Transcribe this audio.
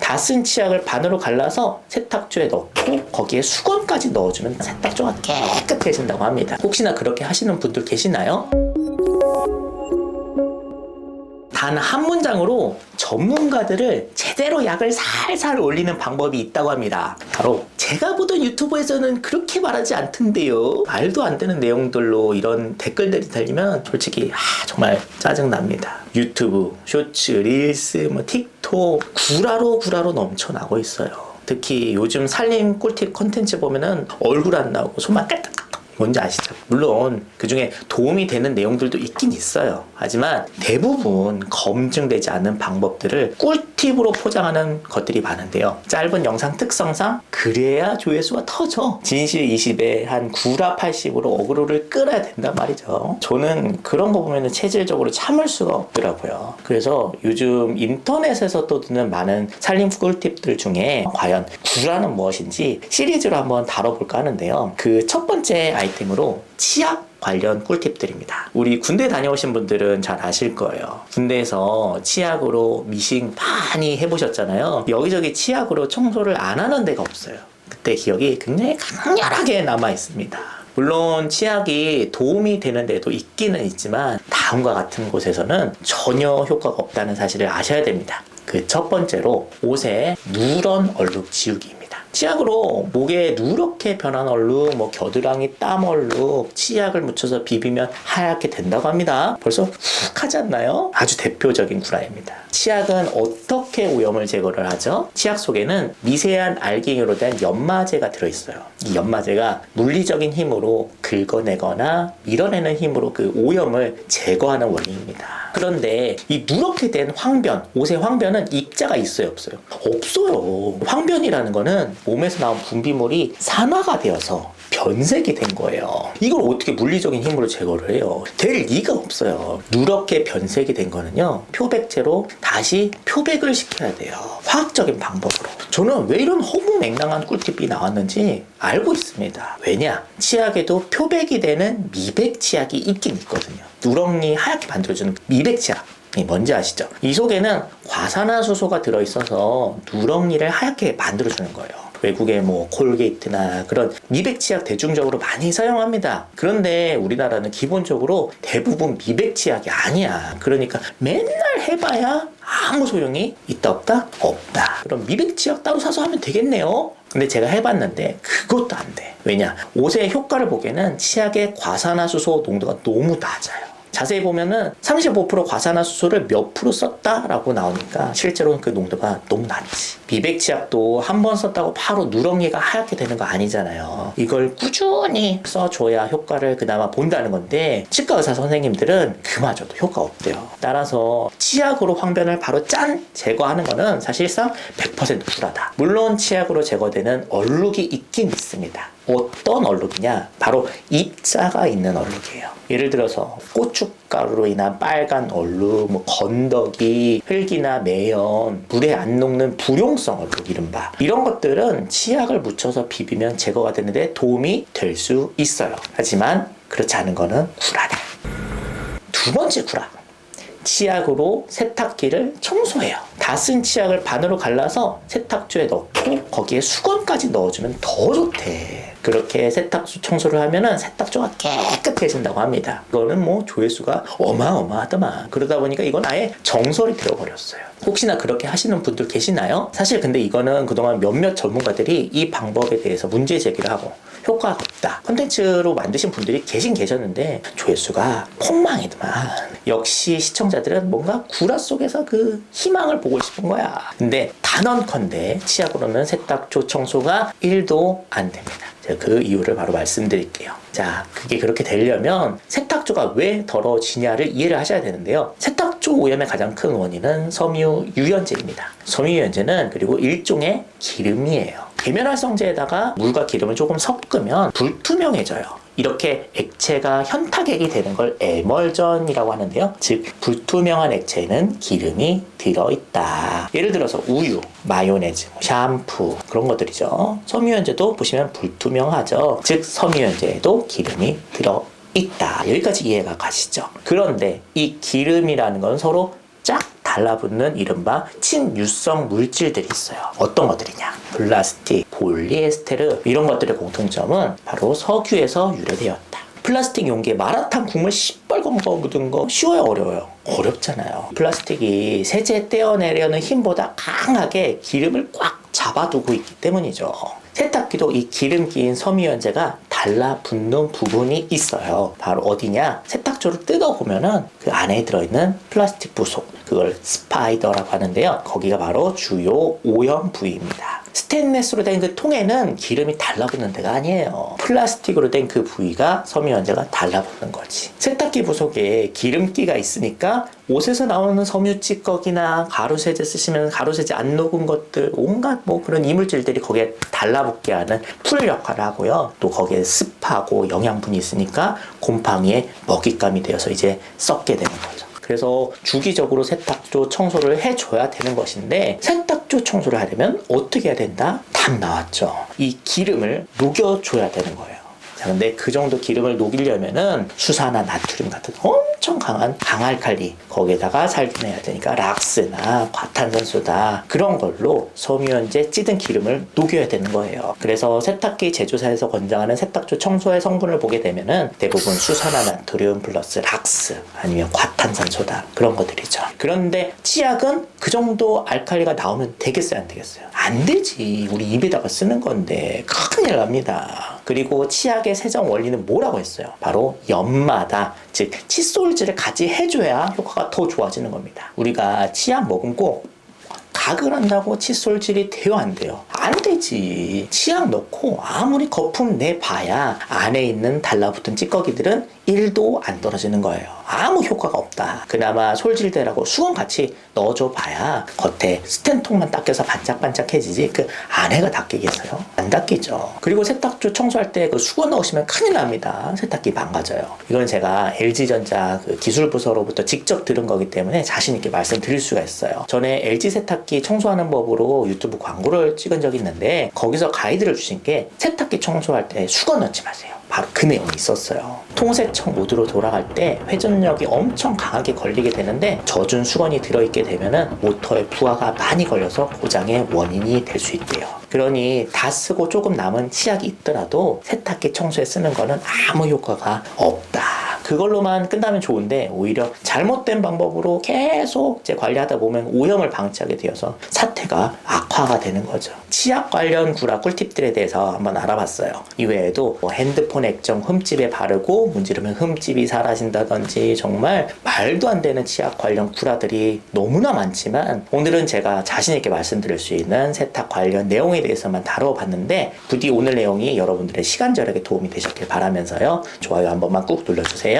다 쓴 치약을 반으로 갈라서 세탁조에 넣고 거기에 수건까지 넣어주면 세탁조가 깨끗해진다고 합니다. 혹시나 그렇게 하시는 분들 계시나요? 단 한 문장으로 전문가들을 제대로 약을 살살 올리는 방법이 있다고 합니다. 바로 제가 보던 유튜브에서는 그렇게 말하지 않던데요. 말도 안 되는 내용들로 이런 댓글들이 달리면 솔직히 정말 짜증납니다. 유튜브, 쇼츠, 릴스, 틱톡 구라로 넘쳐나고 있어요. 특히 요즘 살림 꿀팁 콘텐츠 보면은 얼굴 안 나오고 손만 깔딱깔딱 뭔지 아시죠? 물론 그 중에 도움이 되는 내용들도 있긴 있어요. 하지만 대부분 검증되지 않은 방법들을 꿀팁으로 포장하는 것들이 많은데요. 짧은 영상 특성상 그래야 조회수가 터져. 진실 20에 한 9라 80으로 어그로를 끌어야 된단 말이죠. 저는 그런 거 보면 체질적으로 참을 수가 없더라고요. 그래서 요즘 인터넷에서 떠드는 많은 살림 꿀팁들 중에 과연 9라는 무엇인지 시리즈로 한번 다뤄볼까 하는데요. 그 첫 번째 아이템으로 치약 관련 꿀팁들입니다. 우리 군대 다녀오신 분들은 잘 아실 거예요. 군대에서 치약으로 미싱 많이 해보셨잖아요. 여기저기 치약으로 청소를 안 하는 데가 없어요. 그때 기억이 굉장히 강렬하게 남아 있습니다. 물론 치약이 도움이 되는 데도 있기는 있지만 다음과 같은 곳에서는 전혀 효과가 없다는 사실을 아셔야 됩니다. 그 첫 번째로 옷의 누런 얼룩 지우기입니다. 치약으로 목에 누렇게 변한 얼룩, 겨드랑이 땀 얼룩, 치약을 묻혀서 비비면 하얗게 된다고 합니다. 벌써 훅 하지 않나요? 아주 대표적인 구라입니다. 치약은 어떻게 오염을 제거를 하죠? 치약 속에는 미세한 알갱이로 된 연마제가 들어있어요. 이 연마제가 물리적인 힘으로 긁어내거나 밀어내는 힘으로 그 오염을 제거하는 원리입니다. 그런데 이 누렇게 된 황변, 옷의 황변은 입자가 있어요, 없어요? 없어요. 황변이라는 거는 몸에서 나온 분비물이 산화가 되어서 변색이 된 거예요. 이걸 어떻게 물리적인 힘으로 제거를 해요? 될 리가 없어요. 누렇게 변색이 된 거는요, 표백제로 다시 표백을 시켜야 돼요. 화학적인 방법으로. 저는 왜 이런 허무맹랑한 꿀팁이 나왔는지 알고 있습니다. 왜냐? 치약에도 표백이 되는 미백 치약이 있긴 있거든요. 누렁이 하얗게 만들어주는 미백 치약. 뭔지 아시죠? 이 속에는 과산화수소가 들어있어서 누렁이를 하얗게 만들어주는 거예요. 외국의 콜게이트나 그런 미백 치약 대중적으로 많이 사용합니다. 그런데 우리나라는 기본적으로 대부분 미백 치약이 아니야. 그러니까 맨날 해봐야 아무 소용이 있다 없다? 없다. 그럼 미백 치약 따로 사서 하면 되겠네요. 근데 제가 해봤는데 그것도 안 돼. 왜냐? 옷의 효과를 보기에는 치약의 과산화수소 농도가 너무 낮아요. 자세히 보면은 35% 과산화수소를 몇 프로 썼다라고 나오니까 실제로는 그 농도가 너무 낮지. 미백 치약도 한 번 썼다고 바로 누렁이가 하얗게 되는 거 아니잖아요. 이걸 꾸준히 써줘야 효과를 그나마 본다는 건데 치과 의사 선생님들은 그마저도 효과 없대요. 따라서 치약으로 황변을 바로 제거하는 거는 사실상 100% 불하다. 물론 치약으로 제거되는 얼룩이 있긴 있습니다. 어떤 얼룩이냐? 바로 입자가 있는 얼룩이에요. 예를 들어서 고춧가루로 인한 빨간 얼룩, 건더기, 흙이나 매연, 물에 안 녹는 불용성 얼룩 이른바. 이런 것들은 치약을 묻혀서 비비면 제거가 되는데 도움이 될 수 있어요. 하지만 그렇지 않은 거는 구라다. 두 번째 구라. 치약으로 세탁기를 청소해요. 다 쓴 치약을 반으로 갈라서 세탁조에 넣고 거기에 수건까지 넣어주면 더 좋대. 그렇게 세탁소 청소를 하면은 세탁조가 깨끗해진다고 합니다. 이거는 조회수가 어마어마하더만. 그러다 보니까 이건 아예 정설이 되어버렸어요. 혹시나 그렇게 하시는 분들 계시나요? 사실 근데 이거는 그동안 몇몇 전문가들이 이 방법에 대해서 문제 제기를 하고 효과가 없다. 콘텐츠로 만드신 분들이 계셨는데 조회수가 폭망이더만. 역시 시청자들은 뭔가 구라 속에서 그 희망을 보고 싶은 거야. 근데 단언컨대 치약으로는 세탁조 청소가 1도 안 됩니다. 제가 그 이유를 바로 말씀드릴게요. 자, 그게 그렇게 되려면 세탁조가 왜 더러워지냐를 이해를 하셔야 되는데요. 세탁조 오염의 가장 큰 원인은 섬유 유연제입니다. 섬유 유연제는 그리고 일종의 기름이에요. 계면활성제에다가 물과 기름을 조금 섞으면 불투명해져요. 이렇게 액체가 현타객이 되는 걸 에멀전이라고 하는데요. 즉 불투명한 액체에는 기름이 들어있다. 예를 들어서 우유, 마요네즈, 샴푸 그런 것들이죠. 섬유유연제도 보시면 불투명하죠. 즉 섬유유연제에도 기름이 들어있다. 여기까지 이해가 가시죠? 그런데 이 기름이라는 건 서로 쫙 달라붙는 이른바 친유성 물질들이 있어요. 어떤 것들이냐? 플라스틱, 폴리에스테르 이런 것들의 공통점은 바로 석유에서 유래되었다. 플라스틱 용기에 마라탕 국물 시뻘건 거 묻은 거 쉬워요, 어려워요? 어렵잖아요. 플라스틱이 세제 떼어내려는 힘보다 강하게 기름을 꽉 잡아두고 있기 때문이죠. 세탁기도 이 기름 끼인 섬유유연제가 달라붙는 부분이 있어요. 바로 어디냐? 세탁조를 뜯어보면은 그 안에 들어있는 플라스틱 부속, 그걸 스파이더라고 하는데요. 거기가 바로 주요 오염 부위입니다. 스테인레스로 된 그 통에는 기름이 달라붙는 데가 아니에요. 플라스틱으로 된 그 부위가 섬유유연제가 달라붙는 거지. 세탁기 부속에 기름기가 있으니까 옷에서 나오는 섬유 찌꺼기나 가루세제 쓰시면 가루세제 안 녹은 것들 온갖 뭐 그런 이물질들이 거기에 달라붙게 하는 풀 역할을 하고요. 또 거기에 습하고 영양분이 있으니까 곰팡이의 먹잇감이 되어서 이제 썩게 되는 거죠. 그래서 주기적으로 세탁조 청소를 해줘야 되는 것인데 세탁조 청소를 하려면 어떻게 해야 된다? 답 나왔죠. 이 기름을 녹여줘야 되는 거예요. 자, 근데 그 정도 기름을 녹이려면은 수산화 나트륨 같은 엄청 강한 강알칼리 거기에다가 살균해야 되니까 락스나 과탄산소다 그런 걸로 섬유유연제 찌든 기름을 녹여야 되는 거예요. 그래서 세탁기 제조사에서 권장하는 세탁조 청소의 성분을 보게 되면은 대부분 수산화 나트륨 플러스 락스 아니면 과탄산소다 그런 것들이죠. 그런데 치약은 그 정도 알칼리가 나오면 되겠어요, 안 되겠어요? 안 되지. 우리 입에다가 쓰는 건데 큰일 납니다. 그리고 치약의 세정 원리는 뭐라고 했어요? 바로 연마다, 즉 칫솔질을 같이 해줘야 효과가 더 좋아지는 겁니다. 우리가 치약 머금고 각을 한다고 칫솔질이 돼요, 안 돼요? 안 되지. 치약 넣고 아무리 거품 내봐야 안에 있는 달라붙은 찌꺼기들은 1도 안 떨어지는 거예요. 아무 효과가 없다. 그나마 솔질대라고 수건 같이 넣어줘 봐야 겉에 스텐통만 닦여서 반짝반짝해지지 그 안에가 닦이겠어요? 안 닦이죠. 그리고 세탁조 청소할 때 그 수건 넣으시면 큰일 납니다. 세탁기 망가져요. 이건 제가 LG전자 그 기술부서로부터 직접 들은 거기 때문에 자신 있게 말씀드릴 수가 있어요. 전에 LG 세탁기 청소하는 법으로 유튜브 광고를 찍은 적이 있는데 거기서 가이드를 주신 게 세탁기 청소할 때 수건 넣지 마세요. 바로 그 내용이 있었어요. 통세척 모드로 돌아갈 때 회전력이 엄청 강하게 걸리게 되는데 젖은 수건이 들어있게 되면은 모터에 부하가 많이 걸려서 고장의 원인이 될 수 있대요. 그러니 다 쓰고 조금 남은 치약이 있더라도 세탁기 청소에 쓰는 거는 아무 효과가 없다. 그걸로만 끝나면 좋은데 오히려 잘못된 방법으로 계속 이제 관리하다 보면 오염을 방치하게 되어서 사태가 악화가 되는 거죠. 치약 관련 구라 꿀팁들에 대해서 한번 알아봤어요. 이외에도 뭐 핸드폰 액정 흠집에 바르고 문지르면 흠집이 사라진다든지 정말 말도 안 되는 치약 관련 구라들이 너무나 많지만 오늘은 제가 자신 있게 말씀드릴 수 있는 세탁 관련 내용에 대해서만 다뤄봤는데 부디 오늘 내용이 여러분들의 시간 절약에 도움이 되셨길 바라면서요. 좋아요 한 번만 꾹 눌러주세요.